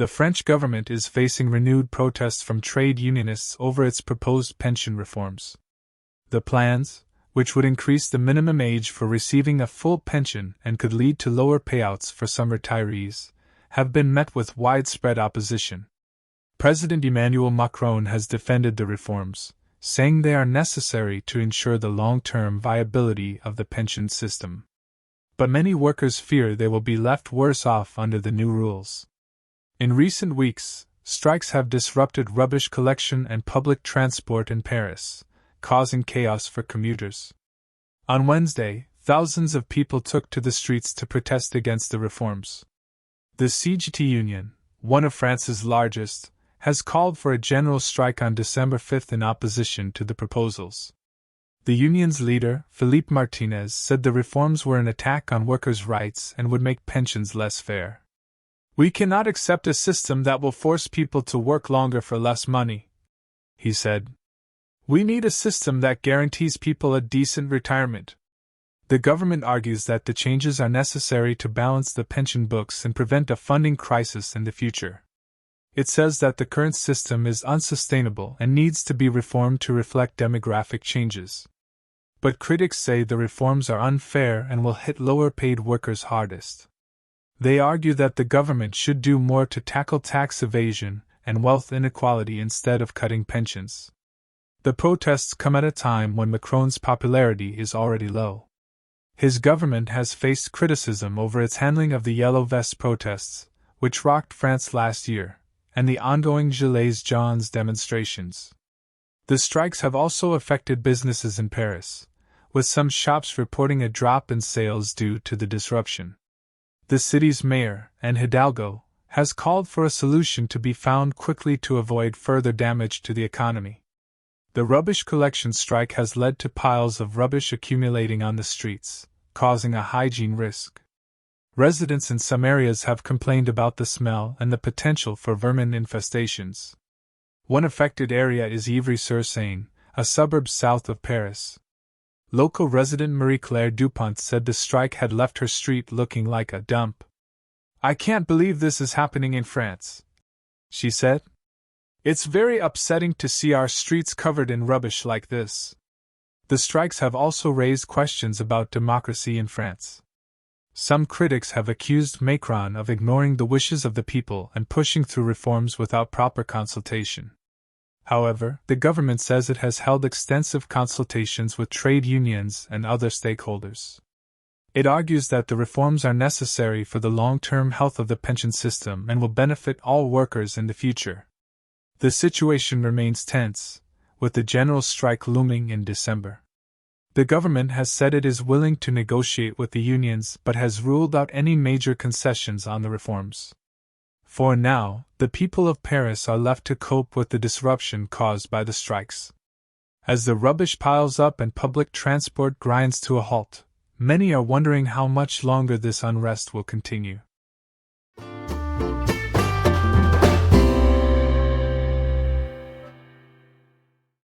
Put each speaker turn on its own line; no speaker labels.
The French government is facing renewed protests from trade unionists over its proposed pension reforms. The plans, which would increase the minimum age for receiving a full pension and could lead to lower payouts for some retirees, have been met with widespread opposition. President Emmanuel Macron has defended the reforms, saying they are necessary to ensure the long-term viability of the pension system. But many workers fear they will be left worse off under the new rules. In recent weeks, strikes have disrupted rubbish collection and public transport in Paris, causing chaos for commuters. On Wednesday, thousands of people took to the streets to protest against the reforms. The CGT Union, one of France's largest, has called for a general strike on December 5 in opposition to the proposals. The union's leader, Philippe Martinez, said the reforms were an attack on workers' rights and would make pensions less fair. "We cannot accept a system that will force people to work longer for less money," he said. "We need a system that guarantees people a decent retirement." The government argues that the changes are necessary to balance the pension books and prevent a funding crisis in the future. It says that the current system is unsustainable and needs to be reformed to reflect demographic changes. But critics say the reforms are unfair and will hit lower-paid workers hardest. They argue that the government should do more to tackle tax evasion and wealth inequality instead of cutting pensions. The protests come at a time when Macron's popularity is already low. His government has faced criticism over its handling of the Yellow Vest protests, which rocked France last year, and the ongoing Gilets jaunes demonstrations. The strikes have also affected businesses in Paris, with some shops reporting a drop in sales due to the disruption. The city's mayor, Anne Hidalgo, has called for a solution to be found quickly to avoid further damage to the economy. The rubbish collection strike has led to piles of rubbish accumulating on the streets, causing a hygiene risk. Residents in some areas have complained about the smell and the potential for vermin infestations. One affected area is Ivry-sur-Seine, a suburb south of Paris. Local resident Marie-Claire Dupont said the strike had left her street looking like a dump. "I can't believe this is happening in France," she said. "It's very upsetting to see our streets covered in rubbish like this." The strikes have also raised questions about democracy in France. Some critics have accused Macron of ignoring the wishes of the people and pushing through reforms without proper consultation. However, the government says it has held extensive consultations with trade unions and other stakeholders. It argues that the reforms are necessary for the long-term health of the pension system and will benefit all workers in the future. The situation remains tense, with the general strike looming in December. The government has said it is willing to negotiate with the unions but has ruled out any major concessions on the reforms. For now, the people of Paris are left to cope with the disruption caused by the strikes. As the rubbish piles up and public transport grinds to a halt, many are wondering how much longer this unrest will continue.